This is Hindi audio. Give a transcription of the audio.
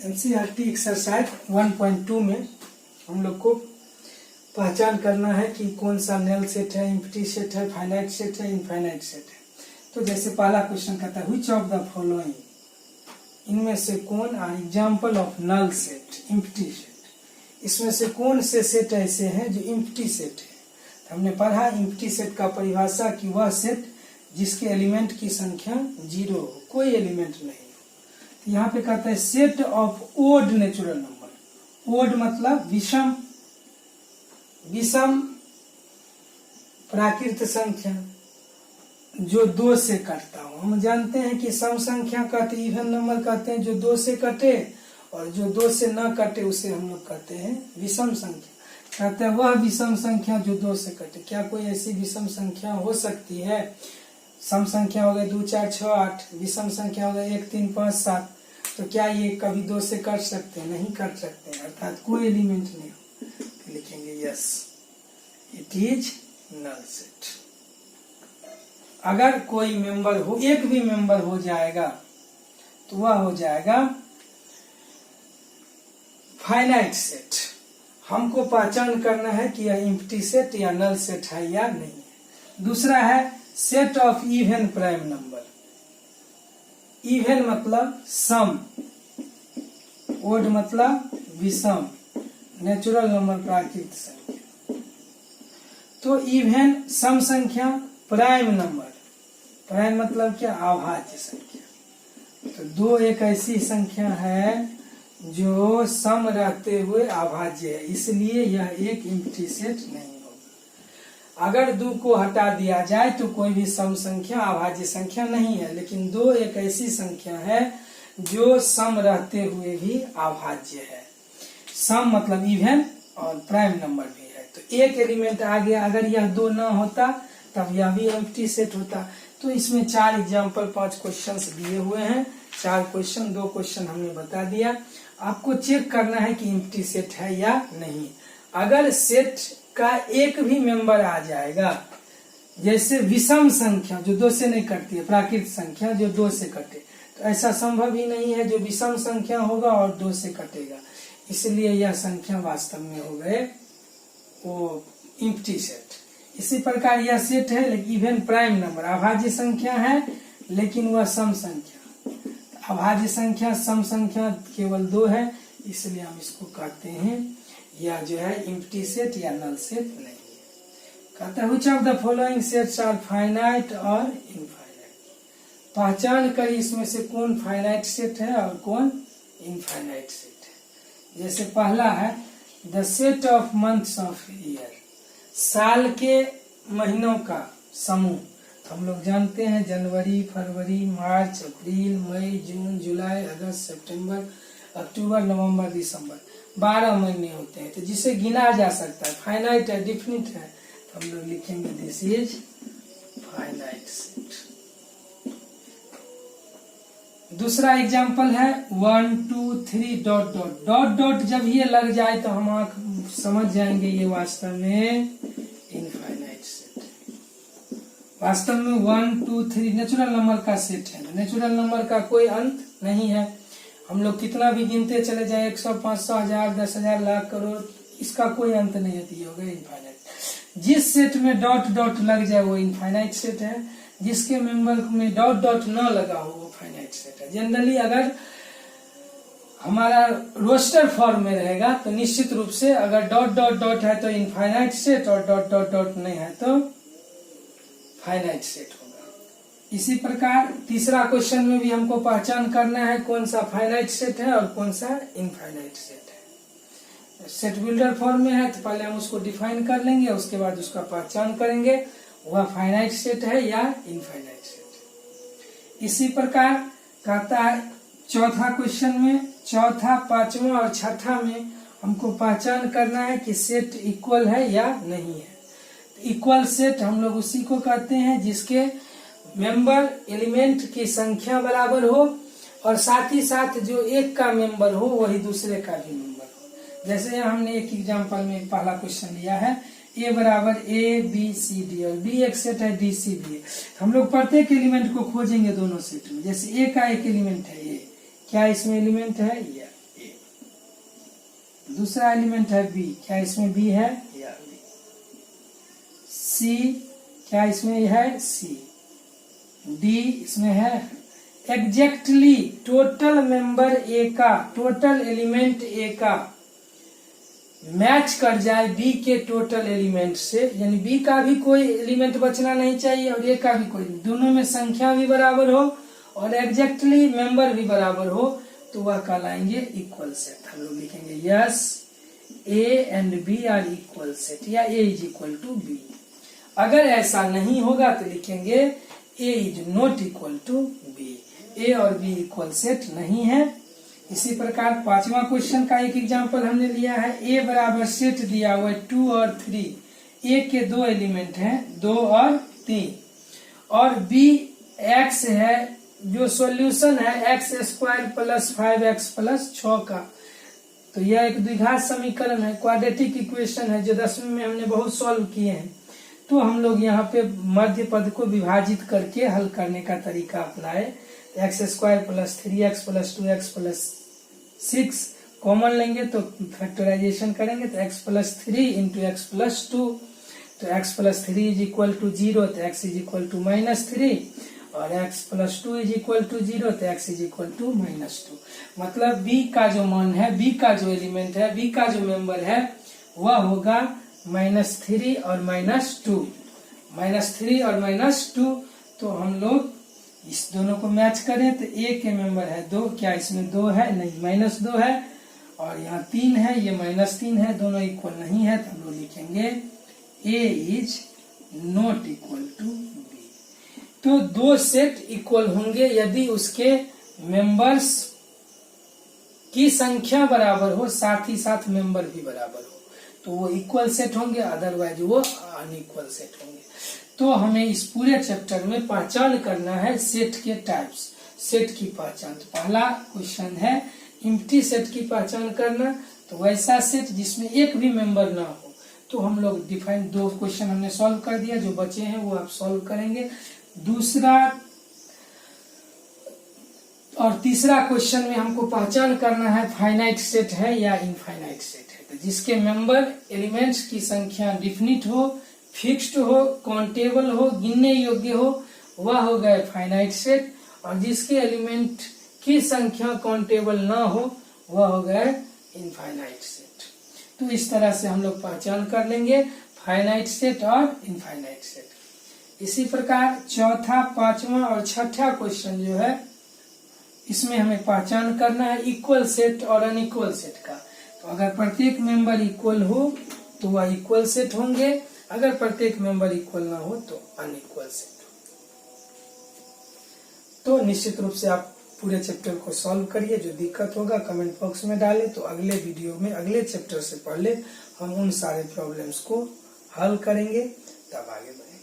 एनसीईआरटी एक्सरसाइज 1.2 में हम लोग को पहचान करना है कि कौन सा नल सेट है, एम्प्टी सेट है, फाइनाइट सेट है, इनफाइनाइट सेट है। तो जैसे पहला क्वेश्चन कहता है व्हिच ऑफ द फॉलोइंग, इनमें से कौन are example of null set, empty set, इसमें से कौन से सेट ऐसे हैं जो एम्प्टी सेट है। तो हमने पढ़ा एम्प्टी सेट का परिभाषा कि वह सेट जिसके एलिमेंट की संख्या 0 हो, कोई एलिमेंट नहीं हो। तो यहाँ पे कहता है set of odd natural number. Odd मतलब विषम, विषम प्राकृत संख्या जो 2 से कटता हो। हम जानते हैं कि सम संख्या कहते हैं, इवन नंबर कहते हैं जो 2 से कटे, और जो 2 से न कटे उसे हम लोग कहते हैं विषम संख्या। कहते हैं वह विषम संख्या जो 2 से कटे। क्या कोई ऐसी विषम संख्या हो सकती है? सम संख्या हो गए 2 4 6 8, विषम संख्या हो गए 1 3 5 7। तो क्या ये कभी 2 से कट सकते हैं? नहीं कट सकते, अर्थात कोई एलिमेंट नहीं हो। लिखेंगे yes it is null set. अगर कोई मेंबर हो, एक भी मेंबर हो जाएगा तो वह हो जाएगा फाइनाइट सेट। हमको पहचान करना है कि यह एम्प्टी सेट या नल सेट है या नहीं है। दूसरा है set of even prime number. Even मतलब सम, ओड मतलब विषम, नेचुरल नंबर प्राकृत संख्या। तो इवन सम संख्या, प्राइम नंबर, प्राइम मतलब क्या? अभाज्य संख्या। तो 2 एक ऐसी संख्या है जो सम रहते हुए अभाज्य है, इसलिए यह एक एम्प्टी सेट नहीं होगा। अगर 2 को हटा दिया जाए तो कोई भी सम संख्या अभाज्य संख्या नहीं है, लेकिन 2 एक ऐसी संख्या है जो सम रहते हुए भी अभाज्य है। सम मतलब इवन और प्राइम नंबर भी है। तो एक एलिमेंट आ गया, अगर यह 2 न होता तब यह भी एम्प्टी सेट होता। तो इसमें 4 एग्जाम्पल 5 क्वेश्चंस दिए हुए हैं। 4 क्वेश्चन, 2 क्वेश्चन हमने बता दिया। आपको चेक करना है कि एम्प्टी सेट है या नहीं। अगर सेट का एक भी मेंबर आ जाएगा, जैसे विषम संख्या जो 2 से नहीं कटती है, प्राकृत संख्या जो 2 से कटे, तो ऐसा संभव ही नहीं है जो विषम संख्या होगा और 2 से कटेगा। इसलिए यह संख्या वास्तव में हो गए वो एम्प्टी सेट। इसी प्रकार यह सेट है लेकिन इवन प्राइम नंबर, अभाज्य संख्या है लेकिन वह सम संख्या। अभाज्य संख्या, सम संख्या केवल 2 है, इसलिए हम इसको कहते हैं यह जो है एम्प्टी सेट या नल सेट नहीं है। कहता है which of the following sets are finite और इनफाइनाइट। पहचान करिए इसमें से कौन फाइनाइट सेट है और कौन इनफाइनाइट सेट है। जैसे पहला है the set of months of year, साल के महीनों का समूह। हम लोग जानते हैं जनवरी, फरवरी, मार्च, अप्रैल, मई, जून, जुलाई, अगस्त, सितंबर, अक्टूबर, नवंबर, दिसंबर, 12 महीने होते हैं। तो जिसे गिना जा सकता है, फाइनाइट है, डिफिनिट है, तो हम लोग लिखेंगे दिस इज फाइनाइट सेट। दूसरा एग्जांपल है 1 2 3 डॉट डॉट डॉट डॉट। जब ये लग जाए तो हम समझ जाएंगे ये वास्तव में इनफाइनाइट सेट। वास्तव में 1 2 3 नेचुरल नंबर का सेट है। नेचुरल नंबर का कोई अंत नहीं है। हम लोग कितना भी गिनते चले जाए, 100 500 1000 10,000 लाख करोड़, इसका कोई अंत नहीं है, ये हो गया इनफाइनाइट। जिस सेट में डॉट डॉट लग जाए वो इनफाइनाइट सेट है, जिसके मेंबर में डॉट डॉट न लगा हो वो फाइनाइट सेट है। जनरली अगर हमारा रोस्टर फॉर्म में रहेगा तो निश्चित रूप से अगर डॉट डॉट डॉट है तो इनफाइनाइट सेट, और डॉट डॉट डॉट नहीं है तो फाइनाइट सेट होगा। इसी प्रकार तीसरा क्वेश्चन में भी हमको पहचान करना है कौन सा फाइनाइट सेट है और कौन सा इनफाइनाइट सेट है। सेट बिल्डर फॉर्म में है तो पहले हम उसको डिफाइन कर लेंगे, उसके बाद उसका पहचान करेंगे वह फाइनाइट सेट है या इनफाइनाइट सेट। इसी प्रकार कहता है चौथा क्वेश्चन में, चौथा, पांचवा और छठा में हमको पहचान करना है कि सेट इक्वल है या नहीं है। इक्वल सेट हम लोग उसी को कहते हैं जिसके मेंबर एलिमेंट की संख्या बराबर हो और साथ ही साथ जो एक का मेंबर हो वही दूसरे का भी मेंबर हो। जैसे हमने एक एग्जांपल में पहला क्वेश्चन लिया है ए बराबर ए बी सी डी, और बी एक सेट है, डी सी बी है। हम लोग प्रत्येक एलिमेंट को खोजेंगे दोनों सेट में। जैसे ए का एक एलिमेंट है ए, क्या इसमें एलिमेंट है? दूसरा एलिमेंट है बी, क्या इसमें बी है? या बी। सी, क्या इसमें है? सी। डी इसमें है। एग्जैक्टली टोटल मेंबर ए का, टोटल एलिमेंट ए का मैच कर जाए बी के टोटल एलिमेंट से, यानी बी का भी कोई एलिमेंट बचना नहीं चाहिए और ए का भी कोई, दोनों में संख्या भी बराबर हो और एग्जैक्टली मेंबर भी बराबर हो, तो वह कहलाएंगे इक्वल सेट। हम लोग लिखेंगे yes A and B are equal set, या A is equal to B. अगर ऐसा नहीं होगा तो लिखेंगे A is not equal to B, A और बी इक्वल सेट नहीं है। इसी प्रकार पांचवा क्वेश्चन का एक एग्जांपल हमने लिया है। ए बराबर सेट दिया हुआ है 2 और 3, ए के दो एलिमेंट हैं 2 और 3, और बी एक्स है, जो सॉल्यूशन है x square plus 5x plus 6 का। तो यह एक द्विघात समीकरण है, क्वाड्रेटिक इक्वेशन है, जो 10वीं में हमने बहुत सॉल्व किए हैं। तो हम लोग यहाँ पे मध्य पद को विभाजित करके हल करने का तरीका अपनाए। X square plus 3x plus 2x plus 6 common लेंगे तो फैक्टराइजेशन करेंगे तो x plus 3 into x plus 2, तो x plus 3 is equal to 0, तो x इज इक्वल टू -3, और x plus 2 is equal to 0, तो x इज इक्वल टू -2। मतलब b का जो मान है, b का जो एलिमेंट है, b का जो मेंबर है वह होगा -3 और -2, -3 और -2। तो हम लोग इस दोनों को मैच करें तो a के मेंबर है 2, क्या इसमें 2 है? नहीं, -2 है, और यहाँ 3 है, ये -3 है, दोनों इक्वल नहीं है, तो हम लोग लिखेंगे a is not equal to b। तो दो सेट इक्वल होंगे यदि उसके मेंबर्स की संख्या बराबर हो, साथ ही साथ मेंबर भी बराबर हो, तो वो इक्वल सेट होंगे, अदरवाइज वो अनइक्वल सेट होंगे। तो हमें इस पूरे चैप्टर में पहचान करना है सेट के टाइप्स, सेट की पहचान। तो पहला क्वेश्चन है एम्प्टी सेट की पहचान करना। तो वैसा सेट जिसमें एक भी मेंबर ना हो, तो हम लोग डिफाइन, 2 क्वेश्चन हमने सॉल्व कर दिया, जो बचे हैं वो आप सॉल्व करेंगे। दूसरा और तीसरा क्वेश्चन में हमको पहचान करना है फाइनाइट सेट है या इनफाइनाइट सेट है। तो जिसके मेंबर एलिमेंट्स की संख्या डिफिनिट हो, फिक्स्ड हो, काउंटेबल हो, गिनने योग्य हो, वह हो गए फाइनाइट सेट, और जिसके एलिमेंट की संख्या काउंटेबल ना हो वह हो गए इनफाइनाइट सेट। तो इस तरह से हम लोग पहचान कर लेंगे फाइनाइट सेट और इनफाइनाइट सेट। इसी प्रकार चौथा, पांचवा और छठा क्वेश्चन जो है, इसमें हमें पहचान करना है इक्वल सेट और अनइक्वल सेट का। तो अगर प्रत्येक मेंबर इक्वल हो तो वह इक्वल सेट होंगे, अगर प्रत्येक मेंबर इक्वल ना हो तो अनइक्वल सेट। तो निश्चित रूप से आप पूरे चैप्टर को सॉल्व करिए, जो दिक्कत होगा कमेंट बॉक्स में डालें, तो अगले वीडियो में अगले चैप्टर से पहले हम उन सारे प्रॉब्लम्स को हल करेंगे, तब आगे बढ़ेंगे।